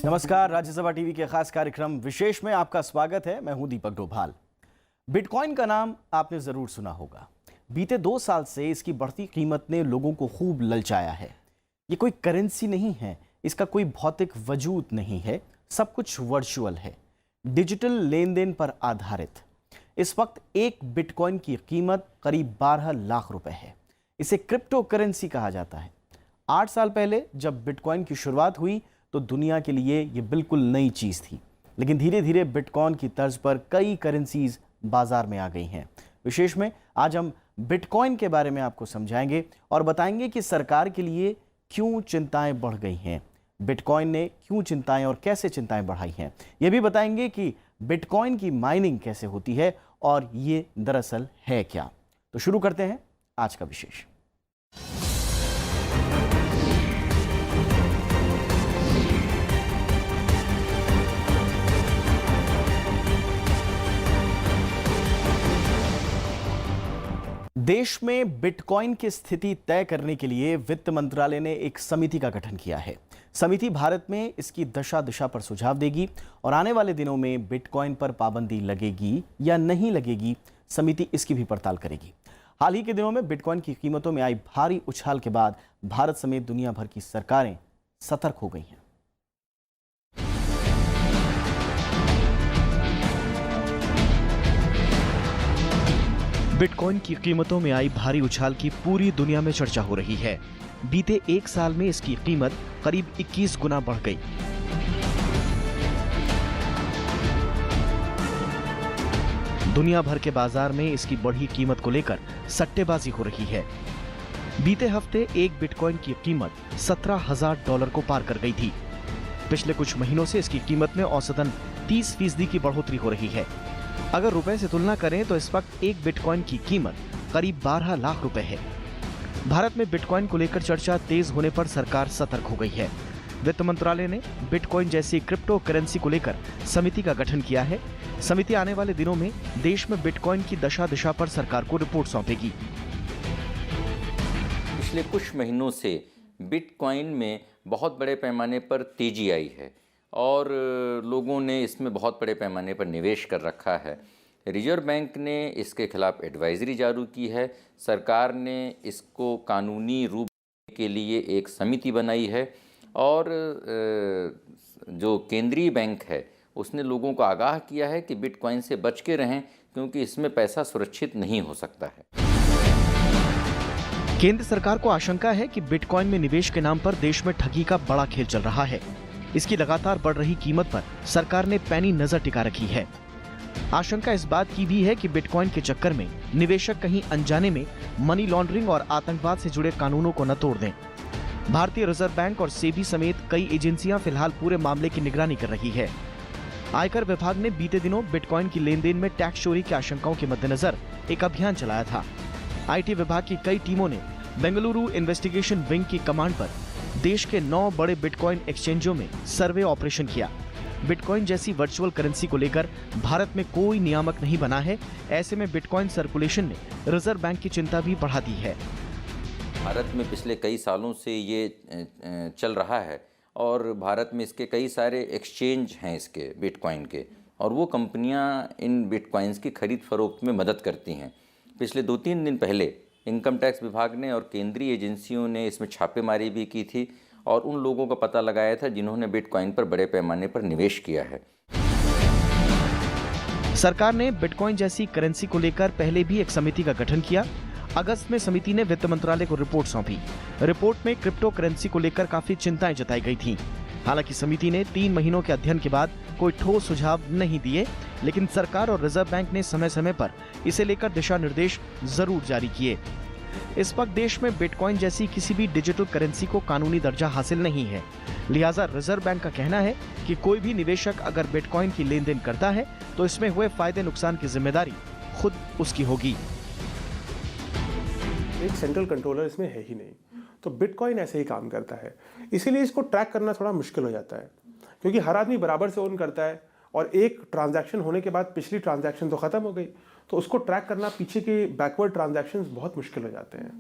नमस्कार, राज्यसभा टीवी के खास कार्यक्रम विशेष में आपका स्वागत है। मैं हूं दीपक डोभाल। बिटकॉइन का नाम आपने जरूर सुना होगा। बीते 2 साल से इसकी बढ़ती कीमत ने लोगों को खूब ललचाया है। ये कोई करेंसी नहीं है, इसका कोई भौतिक वजूद नहीं है, सब कुछ वर्चुअल है, डिजिटल लेन देन पर आधारित। इस वक्त एक बिटकॉइन की कीमत करीब 12 लाख रुपए है। इसे क्रिप्टो करेंसी कहा जाता है। 8 साल पहले जब बिटकॉइन की शुरुआत हुई तो दुनिया के लिए ये बिल्कुल नई चीज़ थी, लेकिन धीरे धीरे बिटकॉइन की तर्ज पर कई करेंसीज बाजार में आ गई हैं। विशेष में आज हम बिटकॉइन के बारे में आपको समझाएंगे और बताएंगे कि सरकार के लिए क्यों चिंताएं बढ़ गई हैं, बिटकॉइन ने क्यों चिंताएं और कैसे चिंताएं बढ़ाई हैं। ये भी बताएंगे कि बिटकॉइन की माइनिंग कैसे होती है और ये दरअसल है क्या। तो शुरू करते हैं आज का विशेष। देश में बिटकॉइन की स्थिति तय करने के लिए वित्त मंत्रालय ने एक समिति का गठन किया है। समिति भारत में इसकी दशा दिशा पर सुझाव देगी और आने वाले दिनों में बिटकॉइन पर पाबंदी लगेगी या नहीं लगेगी, समिति इसकी भी पड़ताल करेगी। हाल ही के दिनों में बिटकॉइन की कीमतों में आई भारी उछाल के बाद भारत समेत दुनिया भर की सरकारें सतर्क हो गई हैं। बिटकॉइन की कीमतों में आई भारी उछाल की पूरी दुनिया में चर्चा हो रही है। बीते 1 साल में इसकी कीमत करीब 21 गुना बढ़ गई। दुनिया भर के बाजार में इसकी बढ़ी कीमत को लेकर सट्टेबाजी हो रही है। बीते हफ्ते एक बिटकॉइन की कीमत $17,000 को पार कर गई थी। पिछले कुछ महीनों से इसकी कीमत में औसतन 30% की बढ़ोतरी हो रही है। अगर रुपए से तुलना करें तो इस वक्त एक बिटकॉइन की कीमत करीब 12 लाख रुपए है। भारत में बिटकॉइन को लेकर चर्चा तेज होने पर सरकार सतर्क हो गई है। वित्त मंत्रालय ने बिटकॉइन जैसी क्रिप्टो करेंसी को लेकर समिति का गठन किया है। समिति आने वाले दिनों में देश में बिटकॉइन की दशा दिशा पर सरकार को रिपोर्ट सौंपेगी। पिछले कुछ महीनों से बिटकॉइन में बहुत बड़े पैमाने पर तेजी आई है और लोगों ने इसमें बहुत बड़े पैमाने पर निवेश कर रखा है। रिजर्व बैंक ने इसके खिलाफ एडवाइजरी जारी की है। सरकार ने इसको कानूनी रूप देने के लिए एक समिति बनाई है और जो केंद्रीय बैंक है उसने लोगों को आगाह किया है कि बिटकॉइन से बच के रहें, क्योंकि इसमें पैसा सुरक्षित नहीं हो सकता है। केंद्र सरकार को आशंका है कि बिटकॉइन में निवेश के नाम पर देश में ठगी का बड़ा खेल चल रहा है। इसकी लगातार बढ़ रही कीमत पर सरकार ने पैनी नजर टिका रखी है। आशंका इस बात की भी है कि बिटकॉइन के चक्कर में निवेशक कहीं अनजाने में मनी लॉन्ड्रिंग और आतंकवाद से जुड़े कानूनों को न तोड़ दें। भारतीय रिजर्व बैंक और सेबी समेत कई एजेंसियां फिलहाल पूरे मामले की निगरानी कर रही है। आयकर विभाग ने बीते दिनों बिटकॉइन की लेन देन में टैक्स चोरी की आशंकाओं के मद्देनजर एक अभियान चलाया था। IT विभाग की कई टीमों ने बेंगलुरु इन्वेस्टिगेशन विंग की कमांड पर देश के 9 बड़े बिटकॉइन एक्सचेंजों में सर्वे ऑपरेशन किया। बिटकॉइन जैसी वर्चुअल करेंसी को लेकर भारत में कोई नियामक नहीं बना है। ऐसे में बिटकॉइन सर्कुलेशन ने रिजर्व बैंक की चिंता भी बढ़ा दी है। भारत में पिछले कई सालों से ये चल रहा है और भारत में इसके कई सारे एक्सचेंज हैं इसके बिटकॉइन के, और वो कंपनियां इन बिटकॉइंस की खरीद फरोख्त में मदद करती हैं। पिछले 2-3 दिन पहले इनकम टैक्स विभाग ने और केंद्रीय एजेंसियों ने इसमें छापेमारी भी की थी और उन लोगों का पता लगाया था जिन्होंने बिटकॉइन पर बड़े पैमाने पर निवेश किया है। सरकार ने बिटकॉइन जैसी करेंसी को लेकर पहले भी एक समिति का गठन किया। अगस्त में समिति ने वित्त मंत्रालय को रिपोर्ट सौंपी। रिपोर्ट में क्रिप्टो करेंसी को लेकर काफी चिंताएं जताई गई थीं। हालांकि समिति ने 3 महीनों के अध्ययन के बाद कोई ठोस सुझाव नहीं दिए, लेकिन सरकार और रिजर्व बैंक ने समय समय पर इसे लेकर दिशा निर्देश जरूर जारी किए। इस वक्त देश में बिटकॉइन जैसी किसी भी डिजिटल करेंसी को कानूनी दर्जा हासिल नहीं है। लिहाजा रिजर्व बैंक का कहना है कि कोई भी निवेशक अगर बिटकॉइन की लेन देन करता है तो इसमें हुए फायदे नुकसान की जिम्मेदारी खुद उसकी होगी। एक सेंट्रल कंट्रोलर इसमें है ही नहीं, तो बिटकॉइन ऐसे ही काम करता है। इसीलिए इसको ट्रैक करना थोड़ा मुश्किल हो जाता है, क्योंकि हर आदमी बराबर से ओन करता है और एक ट्रांजैक्शन होने के बाद पिछली ट्रांजैक्शन तो ख़त्म हो गई, तो उसको ट्रैक करना, पीछे के बैकवर्ड ट्रांजैक्शंस बहुत मुश्किल हो जाते हैं।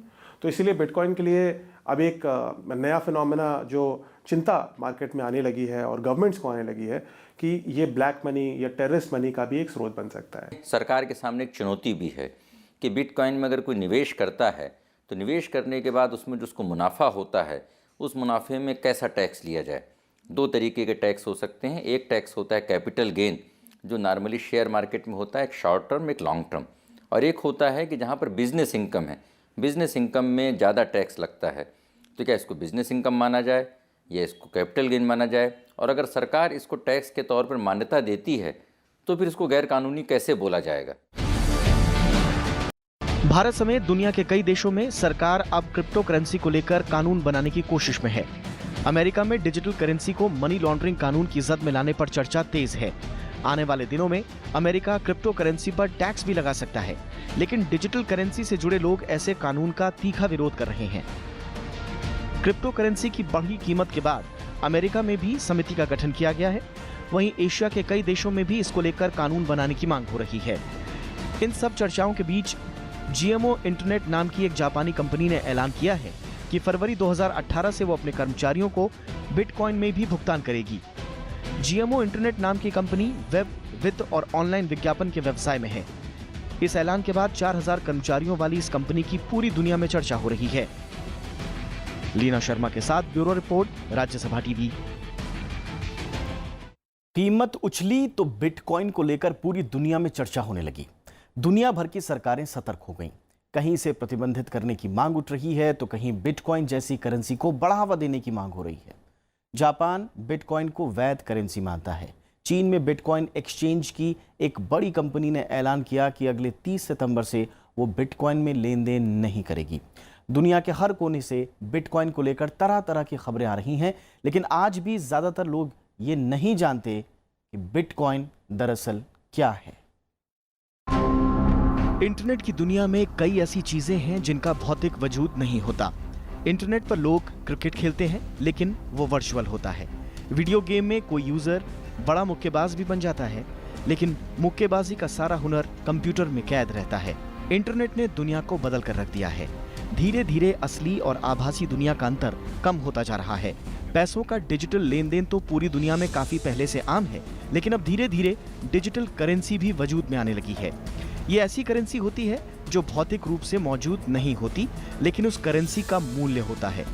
तो इसीलिए बिटकॉइन के लिए अब एक नया फिनोमेना जो चिंता मार्केट में आने लगी है और गवर्नमेंट्स को आने लगी है कि ये ब्लैक मनी या टेररिस्ट मनी का भी एक स्रोत बन सकता है। सरकार के सामने एक चुनौती भी है कि बिटकॉइन में अगर कोई निवेश करता है तो निवेश करने के बाद उसमें जो उसको मुनाफा होता है उस मुनाफे में कैसा टैक्स लिया जाए। दो तरीके के टैक्स हो सकते हैं। एक टैक्स होता है कैपिटल गेन, जो नॉर्मली शेयर मार्केट में होता है, एक शॉर्ट टर्म एक लॉन्ग टर्म, और एक होता है कि जहाँ पर बिजनेस इनकम है, बिजनेस इनकम में ज़्यादा टैक्स लगता है। तो क्या इसको बिजनेस इनकम माना जाए या इसको कैपिटल गेन माना जाए? और अगर सरकार इसको टैक्स के तौर पर मान्यता देती है तो फिर इसको गैरकानूनी कैसे बोला जाएगा? भारत समेत दुनिया के कई देशों में सरकार अब क्रिप्टो करेंसी को लेकर कानून बनाने की कोशिश में है। अमेरिका में डिजिटल करेंसी को मनी लॉन्ड्रिंग कानून की जद में लाने पर चर्चा तेज है। आने वाले दिनों में अमेरिका क्रिप्टो करेंसी पर टैक्स भी लगा सकता है, लेकिन डिजिटल करेंसी से जुड़े लोग ऐसे कानून का तीखा विरोध कर रहे हैं। क्रिप्टो करेंसी की बढ़ी कीमत के बाद अमेरिका में भी समिति का गठन किया गया है। वहीं एशिया के कई देशों में भी इसको लेकर कानून बनाने की मांग हो रही है। इन सब चर्चाओं के बीच GMO इंटरनेट नाम की एक जापानी कंपनी ने ऐलान किया है कि फरवरी 2018 से वो अपने कर्मचारियों को बिटकॉइन में भी भुगतान करेगी। GMO इंटरनेट नाम की कंपनी वेब, वित्त और ऑनलाइन विज्ञापन के व्यवसाय में है। इस ऐलान के बाद 4000 कर्मचारियों वाली इस कंपनी की पूरी दुनिया में चर्चा हो रही है। लीना शर्मा के साथ ब्यूरो रिपोर्ट, राज्यसभा टीवी। कीमत उछली तो बिटकॉइन को लेकर पूरी दुनिया में चर्चा होने लगी। दुनिया भर की सरकारें सतर्क हो गईं। कहीं इसे प्रतिबंधित करने की मांग उठ रही है तो कहीं बिटकॉइन जैसी करेंसी को बढ़ावा देने की मांग हो रही है। जापान बिटकॉइन को वैध करेंसी मानता है। चीन में बिटकॉइन एक्सचेंज की एक बड़ी कंपनी ने ऐलान किया कि अगले 30 सितंबर से वो बिटकॉइन में लेन देन नहीं करेगी। दुनिया के हर कोने से बिटकॉइन को लेकर तरह तरह की खबरें आ रही हैं, लेकिन आज भी ज्यादातर लोग ये नहीं जानते कि बिटकॉइन दरअसल क्या है। इंटरनेट की दुनिया में कई ऐसी चीजें हैं जिनका भौतिक वजूद नहीं होता। इंटरनेट पर लोग क्रिकेट खेलते हैं, लेकिन वो वर्चुअल होता है। वीडियो गेम में कोई यूजर बड़ा मुक्केबाज भी बन जाता है, लेकिन मुक्केबाजी का सारा हुनर कंप्यूटर में कैद रहता है। इंटरनेट ने दुनिया को बदल कर रख दिया है। धीरे धीरे असली और आभासी दुनिया का अंतर कम होता जा रहा है। पैसों का डिजिटल लेन देन तो पूरी दुनिया में काफी पहले से आम है, लेकिन अब धीरे धीरे डिजिटल करेंसी भी वजूद में आने लगी है। ये ऐसी करेंसी होती है जो भौतिक रूप से मौजूद नहीं होती, लेकिन उस करेंसी का मूल्य होता है।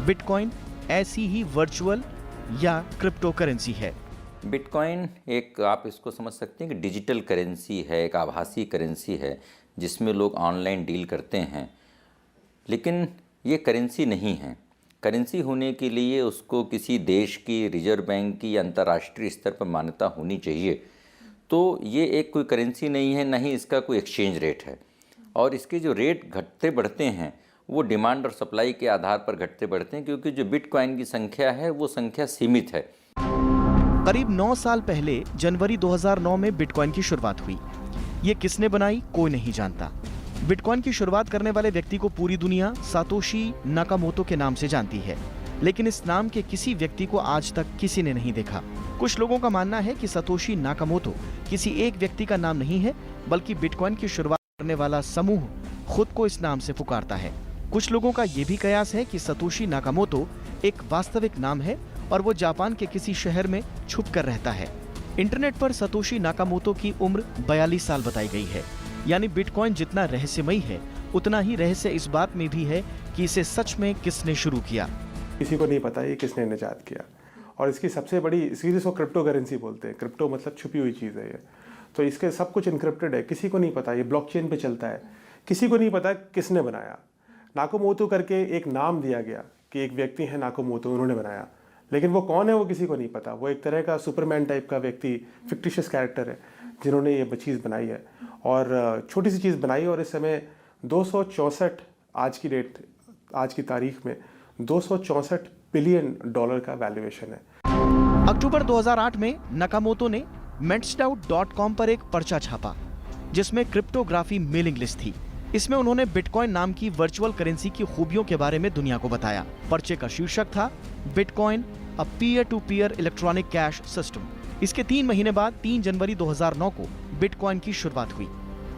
बिटकॉइन ऐसी ही वर्चुअल या क्रिप्टो करेंसी है। बिटकॉइन एक, आप इसको समझ सकते हैं कि डिजिटल करेंसी है, एक आभासी करेंसी है जिसमें लोग ऑनलाइन डील करते हैं, लेकिन ये करेंसी नहीं है। करेंसी होने के लिए उसको किसी देश की रिजर्व बैंक की या अंतर्राष्ट्रीय स्तर पर मान्यता होनी चाहिए। तो ये एक कोई करेंसी नहीं है, ना ही इसका कोई एक्सचेंज रेट है, और इसके जो रेट घटते बढ़ते हैं वो डिमांड और सप्लाई के आधार पर घटते बढ़ते हैं, क्योंकि जो बिटकॉइन की संख्या है वो संख्या सीमित है। करीब 9 साल पहले जनवरी 2009 में बिटकॉइन की शुरुआत हुई। ये किसने बनाई कोई नहीं जानता। बिटकॉइन की शुरुआत करने वाले व्यक्ति को पूरी दुनिया सातोशी नाकामोतो के नाम से जानती है, लेकिन इस नाम के किसी व्यक्ति को आज तक किसी ने नहीं देखा। कुछ लोगों का मानना है कि सातोशी नाकामोतो किसी एक व्यक्ति का नाम नहीं है, बल्कि बिटकॉइन की शुरुआत करने वाला समूह खुद को इस नाम से पुकारता है। कुछ लोगों का यह भी कयास है कि सातोशी नाकामोतो एक वास्तविक नाम है और वो जापान के किसी शहर में छुप कर रहता है। इंटरनेट पर सातोशी नाकामोतो की उम्र 42 साल बताई गई है। यानी बिटकॉइन जितना रहस्यमयी है, उतना ही रहस्य इस बात में भी है कि इसे सच में किसने शुरू किया। किसी को नहीं पता ये किसने निजात किया। और इसकी सबसे बड़ी, इसकी जिसको क्रिप्टो करेंसी बोलते हैं, क्रिप्टो मतलब छुपी हुई चीज़ है ये। तो इसके सब कुछ इनक्रिप्टेड है, किसी को नहीं पता, ये ब्लॉकचेन पे चलता है। किसी को नहीं पता किसने बनाया। नाकामोतो करके एक नाम दिया गया कि एक व्यक्ति है नाकामोतो, उन्होंने बनाया, लेकिन वो कौन है वो किसी को नहीं पता। वो एक तरह का सुपरमैन टाइप का व्यक्ति, फिक्टिशियस कैरेक्टर है जिन्होंने ये चीज़ बनाई है, और छोटी सी चीज़ बनाई। और इस समय 264, आज की तारीख में 264 बिलियन डॉलर का वैल्यूएशन है। अक्टूबर 2008 में नाकामोतो ने Metsdout.com पर एक पर्चा छापा जिसमें क्रिप्टोग्राफी मेलिंग लिस्ट थी। इसमें उन्होंने बिटकॉइन नाम की वर्चुअल करेंसी की खूबियों के बारे में दुनिया को बताया। पर्चे का शीर्षक था bitcoin, a peer to peer electronic cash system. इसके 3 महीने बाद 3 जनवरी 2009 को बिटकॉइन की शुरुआत हुई।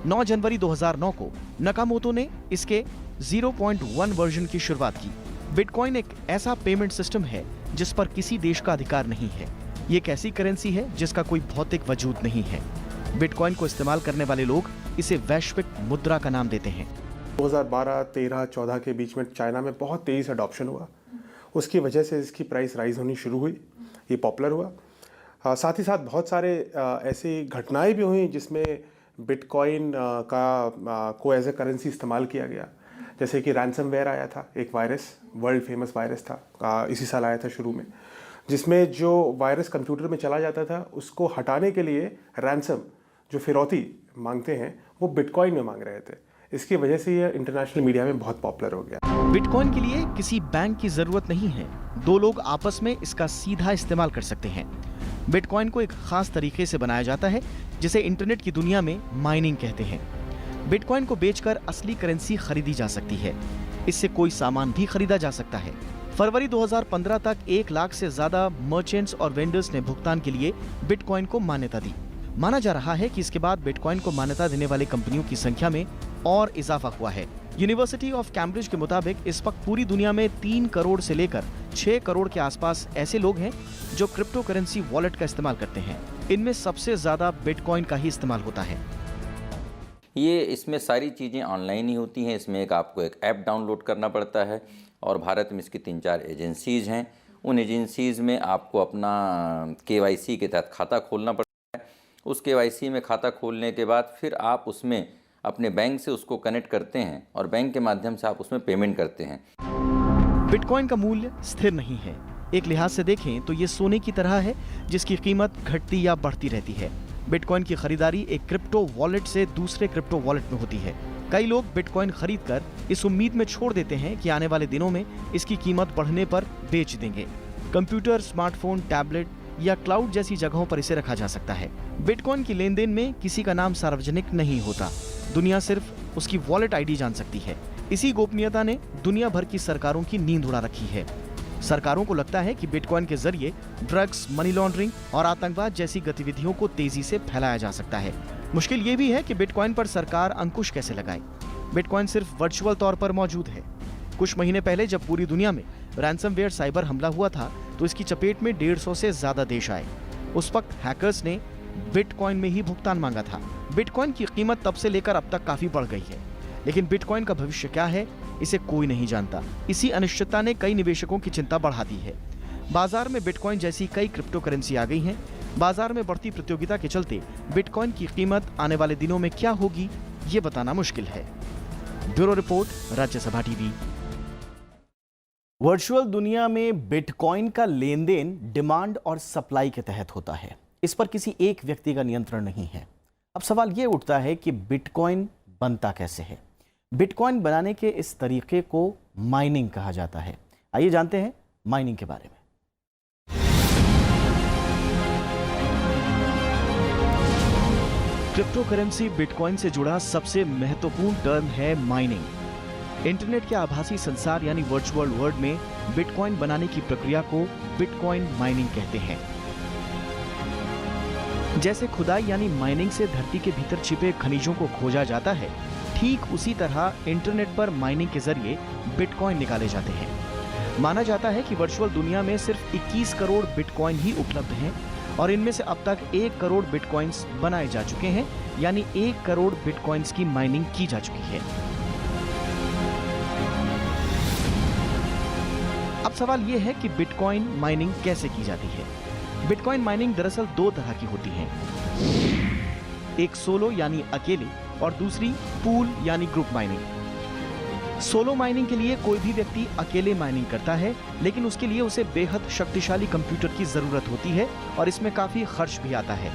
9 जनवरी 2009 को नकामोटो ने इसके 0.1 वर्जन की शुरुआत की। बिटकॉइन एक ऐसा पेमेंट सिस्टम है जिस पर किसी देश का अधिकार नहीं है। ये एक ऐसी करेंसी है जिसका कोई भौतिक वजूद नहीं है। बिटकॉइन को इस्तेमाल करने वाले लोग इसे वैश्विक मुद्रा का नाम देते हैं। 2012, 13, 14 के बीच में चाइना में बहुत तेज़ी से अडॉप्शन हुआ। उसकी वजह से इसकी प्राइस राइज होनी शुरू हुई, ये पॉपुलर हुआ। साथ ही साथ बहुत सारे ऐसी घटनाएं भी हुई जिसमें बिटकॉइन को एज ए करेंसी इस्तेमाल किया गया। जैसे कि रैंसमवेयर आया था, एक वायरस, वर्ल्ड फेमस वायरस था, इसी साल आया था शुरू में, जिसमें जो वायरस कंप्यूटर में चला जाता था उसको हटाने के लिए रैंसम जो फिरौती मांगते हैं वो बिटकॉइन में मांग रहे थे। इसकी वजह से ये इंटरनेशनल मीडिया में बहुत पॉपुलर हो गया। बिटकॉइन के लिए किसी बैंक की जरूरत नहीं है। 2 लोग आपस में इसका सीधा इस्तेमाल कर सकते हैं। बिटकॉइन को एक खास तरीके से बनाया जाता है जिसे इंटरनेट की दुनिया में माइनिंग कहते हैं। बिटकॉइन को बेचकर असली करेंसी खरीदी जा सकती है। इससे कोई सामान भी खरीदा जा सकता है। फरवरी 2015 तक 1 लाख से ज्यादा मर्चेंट्स और वेंडर्स ने भुगतान के लिए बिटकॉइन को मान्यता दी। माना जा रहा है कि इसके बाद बिटकॉइन को मान्यता देने वाले कंपनियों की संख्या में और इजाफा हुआ है। यूनिवर्सिटी ऑफ कैम्ब्रिज के मुताबिक इस वक्त पूरी दुनिया में 3 करोड़ से लेकर 6 करोड़ के आसपास ऐसे लोग हैं जो क्रिप्टो करेंसी वॉलेट का इस्तेमाल करते हैं। इनमें सबसे ज्यादा बिटकॉइन का ही इस्तेमाल होता है। ये इसमें सारी चीज़ें ऑनलाइन ही होती हैं। इसमें आपको एक ऐप डाउनलोड करना पड़ता है और भारत में इसकी 3-4 एजेंसीज़ हैं। उन एजेंसीज़ में आपको अपना KYC के तहत खाता खोलना पड़ता है। उस KYC में खाता खोलने के बाद फिर आप उसमें अपने बैंक से उसको कनेक्ट करते हैं और बैंक के माध्यम से आप उसमें पेमेंट करते हैं। बिटकॉइन का मूल्य स्थिर नहीं है। एक लिहाज से देखें तो ये सोने की तरह है जिसकी कीमत घटती या बढ़ती रहती है। बिटकॉइन की खरीदारी एक क्रिप्टो वॉलेट से दूसरे क्रिप्टो वॉलेट में होती है। कई लोग बिटकॉइन खरीदकर इस उम्मीद में छोड़ देते हैं कि आने वाले दिनों में इसकी कीमत बढ़ने पर बेच देंगे। कंप्यूटर, स्मार्टफोन, टैबलेट या क्लाउड जैसी जगहों पर इसे रखा जा सकता है। बिटकॉइन की लेन देन में किसी का नाम सार्वजनिक नहीं होता। दुनिया सिर्फ उसकी वॉलेट आईडी जान सकती है। इसी गोपनीयता ने दुनिया भर की सरकारों की नींद उड़ा रखी है। सरकारों को लगता है कि बिटकॉइन के जरिए ड्रग्स, मनी लॉन्ड्रिंग और आतंकवाद जैसी गतिविधियों को तेजी से फैलाया जा सकता है। मुश्किल ये भी है कि बिटकॉइन पर सरकार अंकुश कैसे लगाए। बिटकॉइन सिर्फ वर्चुअल तौर पर मौजूद है। कुछ महीने पहले जब पूरी दुनिया में रैंसमवेयर साइबर हमला हुआ था तो इसकी चपेट में 150 से ज्यादा देश आए। उस वक्त हैकर्स ने बिटकॉइन में ही भुगतान मांगा था। बिटकॉइन की कीमत तब से लेकर अब तक काफी बढ़ गई है, लेकिन बिटकॉइन का भविष्य क्या है इसे कोई नहीं जानता। इसी अनिश्चितता ने कई निवेशकों की चिंता बढ़ा दी है। बाजार में बिटकॉइन जैसी कई क्रिप्टो करेंसी आ गई हैं। बाजार में बढ़ती प्रतियोगिता के चलते बिटकॉइन की कीमत आने वाले दिनों में क्या होगी ये बताना मुश्किल है। Bureau report, Rajya Sabha TV. Virtual दुनिया में बिटकॉइन का लेन देन डिमांड और सप्लाई के तहत होता है। इस पर किसी एक व्यक्ति का नियंत्रण नहीं है। अब सवाल ये उठता है कि बिटकॉइन बनता कैसे है। बिटकॉइन बनाने के इस तरीके को माइनिंग कहा जाता है। आइए जानते हैं माइनिंग के बारे में। क्रिप्टो करेंसी बिटकॉइन से जुड़ा सबसे महत्वपूर्ण टर्म है माइनिंग। इंटरनेट के आभासी संसार यानी वर्चुअल वर्ल्ड में बिटकॉइन बनाने की प्रक्रिया को बिटकॉइन माइनिंग कहते हैं। जैसे खुदाई यानी माइनिंग से धरती के भीतर छिपे खनिजों को खोजा जाता है, ठीक उसी तरह इंटरनेट पर माइनिंग के जरिए बिटकॉइन निकाले जाते हैं। माना जाता है कि वर्चुअल दुनिया में सिर्फ 21 करोड़ बिटकॉइन ही उपलब्ध हैं और इनमें से अब तक 1 करोड़ बिटकॉइंस बनाए जा चुके हैं, यानी 1 करोड़ बिटकॉइंस की माइनिंग की जा चुकी है। अब सवाल यह है कि बिटकॉइन माइनिंग कैसे की जाती है। बिटकॉइन माइनिंग दरअसल 2 तरह की होती है, एक सोलो यानी अकेले और दूसरी पूल यानी ग्रुप माइनिंग। सोलो माइनिंग के लिए कोई भी व्यक्ति अकेले माइनिंग करता है, लेकिन उसके लिए उसे बेहद शक्तिशाली कंप्यूटर की जरूरत होती है और इसमें काफी खर्च भी आता है।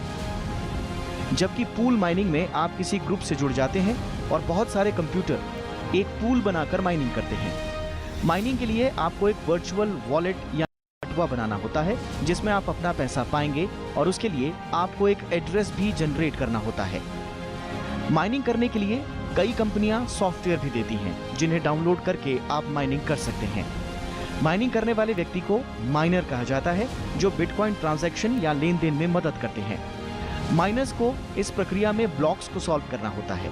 जबकि पूल माइनिंग में आप किसी ग्रुप से जुड़ जाते हैं और बहुत सारे कंप्यूटर एक पूल बनाकर माइनिंग करते हैं। माइनिंग के लिए आपको एक वर्चुअल वॉलेट या बटुआ बनाना होता है जिसमें आप अपना पैसा पाएंगे और उसके लिए आपको एक एड्रेस भी जनरेट करना होता है। माइनिंग करने के लिए कई कंपनियां सॉफ्टवेयर भी देती हैं जिन्हें डाउनलोड करके आप माइनिंग कर सकते हैं। माइनिंग करने वाले व्यक्ति को माइनर कहा जाता है जो बिटकॉइन ट्रांजैक्शन या लेन देन में मदद करते हैं। माइनर्स को इस प्रक्रिया में ब्लॉक्स को सॉल्व करना होता है।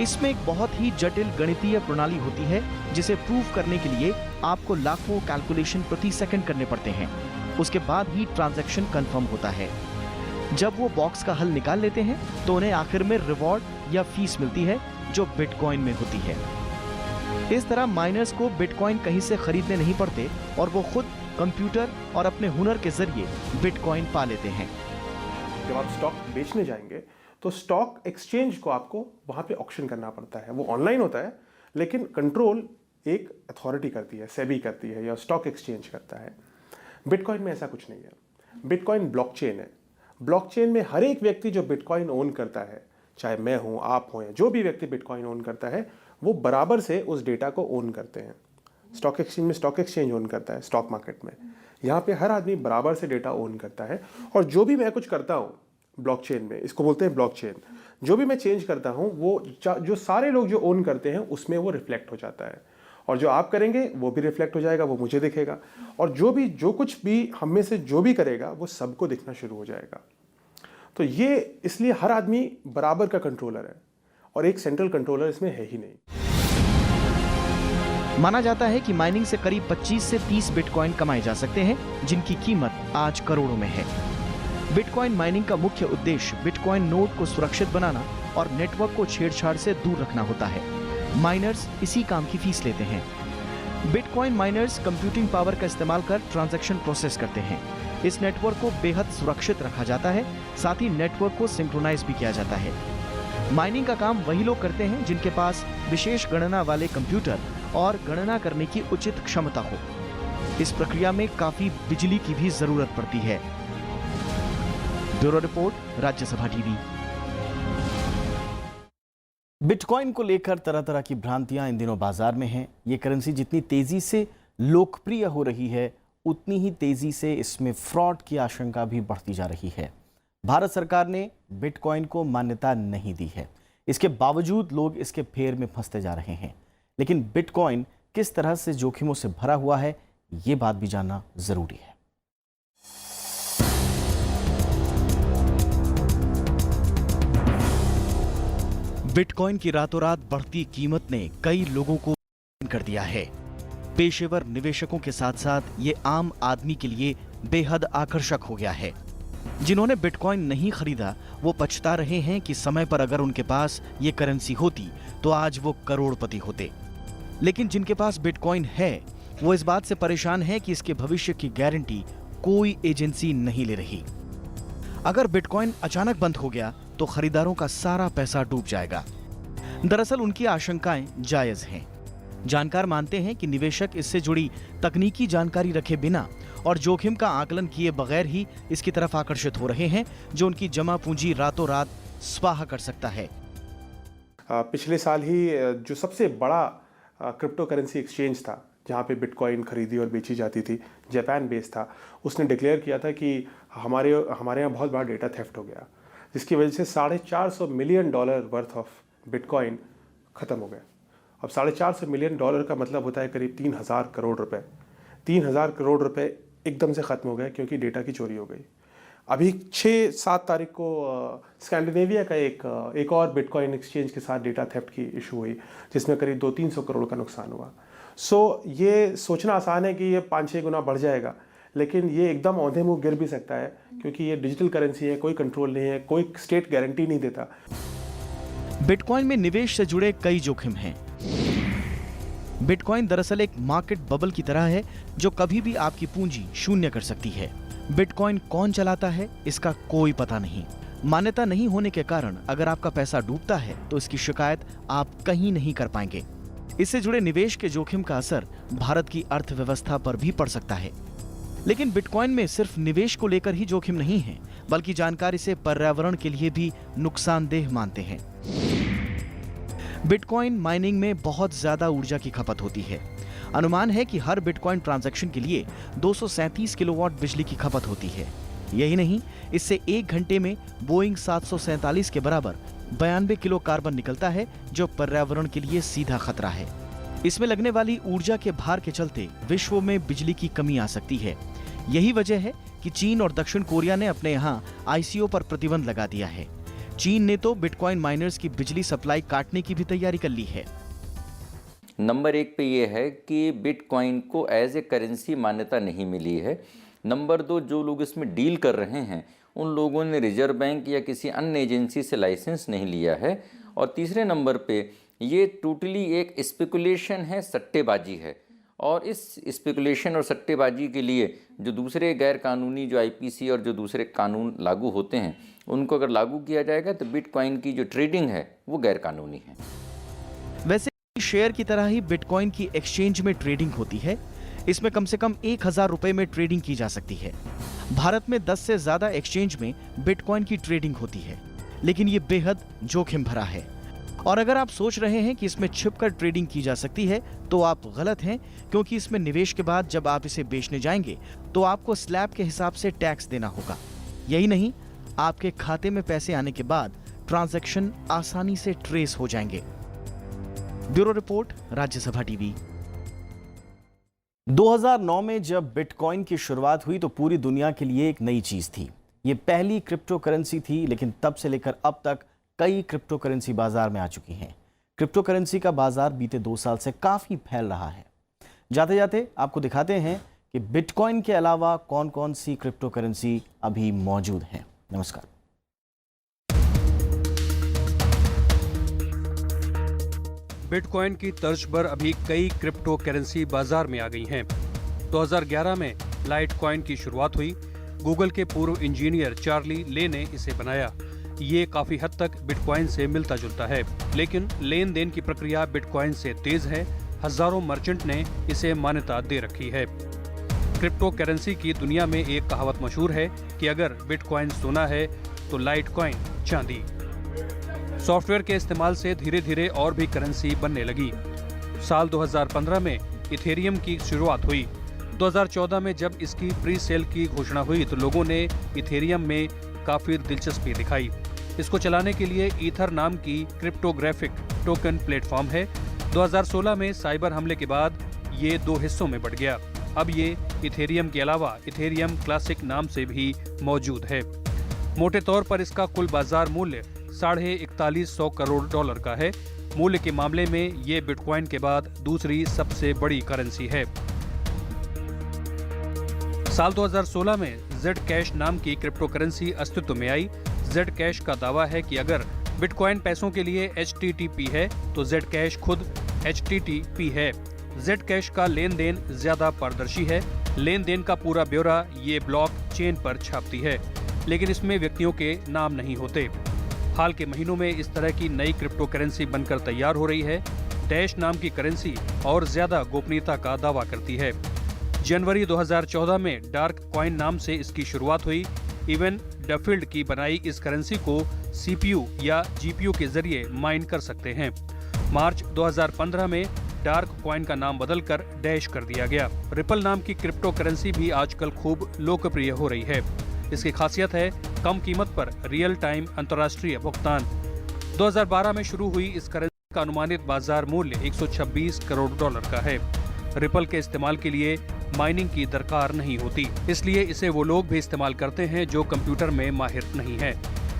इसमें एक बहुत ही जटिल गणितीय प्रणाली होती है जिसे प्रूव करने के लिए आपको लाखों कैलकुलेशन प्रति सेकंड करने पड़ते हैं। उसके बाद ही ट्रांजैक्शन कंफर्म होता है। जब वो बॉक्स का हल निकाल लेते हैं तो उन्हें आखिर में रिवॉर्ड या फीस मिलती है जो बिटकॉइन में होती है। इस तरह माइनर्स को बिटकॉइन कहीं से खरीदने नहीं पड़ते और वो खुद कंप्यूटर और अपने हुनर के जरिए बिटकॉइन पा लेते हैं। जब आप स्टॉक बेचने जाएंगे तो स्टॉक एक्सचेंज को आपको वहाँ पे ऑक्शन करना पड़ता है। वो ऑनलाइन होता है लेकिन कंट्रोल एक अथॉरिटी करती है, सेबी करती है या स्टॉक एक्सचेंज करता है। बिटकॉइन में ऐसा कुछ नहीं है। बिटकॉइन ब्लॉकचेन है। ब्लॉकचेन में हर एक व्यक्ति जो बिटकॉइन ओन करता है, चाहे मैं हूँ, आप हो, या जो भी व्यक्ति बिटकॉइन ओन करता है, वो बराबर से उस डेटा को ओन करते हैं। स्टॉक एक्सचेंज में स्टॉक एक्सचेंज ओन करता है, स्टॉक मार्केट में यहाँ पे हर आदमी बराबर से डेटा ओन करता है। और जो भी मैं कुछ करता हूँ ब्लॉकचेन में, इसको बोलते हैं ब्लॉकचेन, जो भी मैं चेंज करता हूँ वो जो सारे लोग जो ओन करते हैं उसमें वो रिफ्लेक्ट हो जाता है। और जो आप करेंगे वो भी रिफ्लेक्ट हो जाएगा, वो मुझे दिखेगा। और जो कुछ भी हम में से जो भी करेगा वो सबको दिखना शुरू हो जाएगा। तो ये इसलिए हर आदमी बराबर का कंट्रोलर है और एक सेंट्रल कंट्रोलर इसमें है ही नहीं। माना जाता है कि माइनिंग से करीब 25 से 30 बिटकॉइन कमाए जा सकते हैं, जिनकी कीमत आज करोड़ों में है। बिटकॉइन माइनिंग का मुख्य उद्देश्य बिटकॉइन नोड को सुरक्षित बनाना और नेटवर्क को छेड़छाड़ से दूर रखना होता है। माइनर्स इसी काम की फीस लेते हैं। बिटकॉइन माइनर्स कंप्यूटिंग पावर का इस्तेमाल कर ट्रांजैक्शन प्रोसेस करते हैं। इस नेटवर्क को बेहद सुरक्षित रखा जाता है, साथ ही नेटवर्क को सिंक्रोनाइज भी किया जाता है। माइनिंग का काम वही लोग करते हैं जिनके पास विशेष गणना वाले कंप्यूटर और गणना करने की उचित क्षमता हो। इस प्रक्रिया में काफी बिजली की भी जरूरत पड़ती है। Bureau report, Rajya Sabha TV. Bitcoin को लेकर तरह तरह की भ्रांतियां इन दिनों बाजार में हैं। ये करेंसी जितनी तेजी से लोकप्रिय हो रही है, उतनी ही तेजी से इसमें फ्रॉड की आशंका भी बढ़ती जा रही है। भारत सरकार ने बिटकॉइन को मान्यता नहीं दी है। इसके बावजूद लोग इसके फेर में फंसते जा रहे हैं। लेकिन बिटकॉइन किस तरह से जोखिमों से भरा हुआ है, ये बात भी जानना जरूरी है। बिटकॉइन की रातों रात बढ़ती कीमत ने कई लोगों को कर दिया है। पेशेवर निवेशकों के साथ साथ ये आम आदमी के लिए बेहद आकर्षक हो गया है। जिन्होंने बिटकॉइन नहीं खरीदा वो पछता रहे हैं कि समय पर अगर उनके पास ये करेंसी होती तो आज वो करोड़पति होते। लेकिन जिनके पास बिटकॉइन है वो इस बात से परेशान है कि इसके भविष्य की गारंटी कोई एजेंसी नहीं ले रही। अगर बिटकॉइन अचानक बंद हो गया तो खरीदारों का सारा पैसा डूब जाएगा। दरअसल उनकी आशंकाएं जायज हैं। जानकार मानते हैं कि निवेशक इससे जुड़ी तकनीकी जानकारी रखे बिना और जोखिम का आकलन किए बगैर ही इसकी तरफ आकर्षित हो रहे हैं, जो उनकी जमा पूंजी रातों रात स्वाहा कर सकता है। पिछले साल ही जो सबसे बड़ा क्रिप्टो करेंसी एक्सचेंज था जहाँ पे बिटकॉइन खरीदी और बेची जाती थी, जापान बेस था, उसने डिक्लेयर किया था कि हमारे यहाँ बहुत बड़ा डेटा थेफ्ट हो गया, जिसकी वजह से $450 मिलियन वर्थ ऑफ बिटकॉइन ख़त्म हो गए। अब $450 मिलियन का मतलब होता है करीब 3000 करोड़ रुपए। 3000 करोड़ रुपए एकदम से ख़त्म हो गए क्योंकि डेटा की चोरी हो गई। अभी 6-7 तारीख को स्कैंडिनेविया का एक और बिटकॉइन एक्सचेंज के साथ डेटा थेफ्ट की इशू हुई, जिसमें करीब 200-300 करोड़ का नुकसान हुआ। ये सोचना आसान है कि ये 5-6 गुना बढ़ जाएगा, लेकिन ये एकदम औंधे मुँह गिर भी सकता है क्योंकि ये डिजिटल करेंसी है, कोई कंट्रोल नहीं है, कोई स्टेट गारंटी नहीं देता। बिटकॉइन में निवेश से जुड़े कई जोखिम हैं। बिटकॉइन दरअसल एक मार्केट बबल की तरह है जो कभी भी आपकी पूंजी शून्य कर सकती है। बिटकॉइन कौन चलाता है इसका कोई पता नहीं। मान्यता नहीं होने के कारण अगर आपका पैसा डूबता है तो इसकी शिकायत आप कहीं नहीं कर पाएंगे। इससे जुड़े निवेश के जोखिम का असर भारत की अर्थव्यवस्था पर भी पड़ सकता है। लेकिन बिटकॉइन में सिर्फ निवेश को लेकर ही जोखिम नहीं है, बल्कि जानकार इसे पर्यावरण के लिए भी नुकसानदेह मानते हैं। बिटकॉइन माइनिंग में बहुत ज्यादा ऊर्जा की खपत होती है। अनुमान है कि हर बिटकॉइन ट्रांजैक्शन के लिए 237 किलोवाट बिजली की खपत होती है। यही नहीं, इससे 1 घंटे में बोइंग 747 के बराबर 92 किलो कार्बन निकलता है, जो पर्यावरण के लिए सीधा खतरा है। इसमें लगने वाली ऊर्जा के भार के चलते विश्व में बिजली की कमी आ सकती है। यही वजह है कि चीन और दक्षिण कोरिया ने अपने यहाँ आईसीओ पर प्रतिबंध लगा दिया है। चीन ने तो बिटकॉइन माइनर्स की बिजली सप्लाई काटने की भी तैयारी कर ली है। नंबर 1 पे ये है कि बिटकॉइन को एज ए करेंसी मान्यता नहीं मिली है। नंबर 2, जो लोग इसमें डील कर रहे हैं उन लोगों ने रिजर्व बैंक या किसी अन्य एजेंसी से लाइसेंस नहीं लिया है। और तीसरे नंबर पे ये टोटली एक स्पेकुलेशन है, सट्टेबाजी है। और इस स्पेकुलेशन और सट्टेबाजी के लिए जो दूसरे गैर कानूनी जो आईपीसी और जो दूसरे कानून लागू होते हैं उनको अगर लागू किया जाएगा तो बिटकॉइन की जो ट्रेडिंग है वो गैर कानूनी है। वैसे शेयर की तरह ही बिटकॉइन की एक्सचेंज में ट्रेडिंग होती है। इसमें कम से कम 1000 रुपए में ट्रेडिंग की जा सकती है। भारत में 10 से ज्यादा एक्सचेंज में बिटकॉइन की ट्रेडिंग होती है, लेकिन ये बेहद जोखिम भरा है। और अगर आप सोच रहे हैं कि इसमें छिपकर ट्रेडिंग की जा सकती है तो आप गलत हैं, क्योंकि इसमें निवेश के बाद जब आप इसे बेचने जाएंगे तो आपको स्लैब के हिसाब से टैक्स देना होगा। यही नहीं, आपके खाते में पैसे आने के बाद ट्रांजैक्शन आसानी से ट्रेस हो जाएंगे। Bureau report, Rajya Sabha TV. 2009 में जब बिटकॉइन की शुरुआत हुई तो पूरी दुनिया के लिए एक नई चीज थी। ये पहली क्रिप्टो करेंसी थी, लेकिन तब से लेकर अब तक कई क्रिप्टो करेंसी बाजार में आ चुकी हैं। क्रिप्टो करेंसी का बाजार बीते 2 साल से काफी फैल रहा है। जाते जाते आपको दिखाते हैं कि बिटकॉइन के अलावा कौन कौन सी क्रिप्टो करेंसी अभी मौजूद हैं। नमस्कार। बिटकॉइन की तर्ज पर अभी कई क्रिप्टो करेंसी बाजार में आ गई हैं। 2011 में लाइटकॉइन की शुरुआत हुई। गूगल के पूर्व इंजीनियर चार्ली ले ने इसे बनाया। ये काफी हद तक बिटकॉइन से मिलता जुलता है, लेकिन लेन देन की प्रक्रिया बिटकॉइन से तेज है। हजारों मर्चेंट ने इसे मान्यता दे रखी है। क्रिप्टो करेंसी की दुनिया में एक कहावत मशहूर है कि अगर बिटकॉइन सोना है तो लाइटकॉइन चांदी। सॉफ्टवेयर के इस्तेमाल से धीरे धीरे और भी करेंसी बनने लगी। साल 2015 में इथेरियम की शुरुआत हुई। 2014 में जब इसकी प्री सेल की घोषणा हुई तो लोगों ने इथेरियम में काफी दिलचस्पी दिखाई। इसको चलाने के लिए ईथर नाम की क्रिप्टोग्राफिक टोकन प्लेटफॉर्म है। 2016 में साइबर हमले के बाद ये 2 हिस्सों में बढ़ गया। अब ये इथेरियम के अलावा इथेरियम क्लासिक नाम से भी मौजूद है। मोटे तौर पर इसका कुल बाजार मूल्य $4150 करोड़ का है। मूल्य के मामले में ये बिटकॉइन के बाद दूसरी सबसे बड़ी करेंसी है। साल 2016 में जेड कैश नाम की क्रिप्टो करेंसी अस्तित्व में आई। जेड कैश का दावा है कि अगर बिटकॉइन पैसों के लिए HTTP है तो जेड कैश खुद HTTP है। जेड कैश का लेन देन ज्यादा पारदर्शी है। लेन देन का पूरा ब्यौरा ये ब्लॉक चेन पर छापती है, लेकिन इसमें व्यक्तियों के नाम नहीं होते। हाल के महीनों में इस तरह की नई क्रिप्टो करेंसी बनकर तैयार हो रही है। डैश नाम की करेंसी और ज्यादा गोपनीयता का दावा करती है। जनवरी 2014 में डार्क कॉइन नाम से इसकी शुरुआत हुई। इवन डफील्ड की बनाई इस करेंसी को CPU या GPU के जरिए माइन कर सकते हैं। मार्च 2015 में डार्क कॉइन का नाम बदलकर डैश कर दिया गया। रिपल नाम की क्रिप्टो करेंसी भी आजकल खूब लोकप्रिय हो रही है। इसकी खासियत है कम कीमत पर रियल टाइम अंतर्राष्ट्रीय भुगतान। 2012 में शुरू हुई इस करेंसी का अनुमानित बाजार मूल्य $126 करोड़ का है। रिपल के इस्तेमाल के लिए माइनिंग की दरकार नहीं होती, इसलिए इसे वो लोग भी इस्तेमाल करते हैं जो कंप्यूटर में माहिर नहीं है।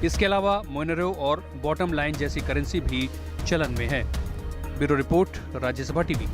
इसके अलावा मोनेरो और बॉटम लाइन जैसी करेंसी भी चलन में है। Bureau report, Rajya Sabha TV.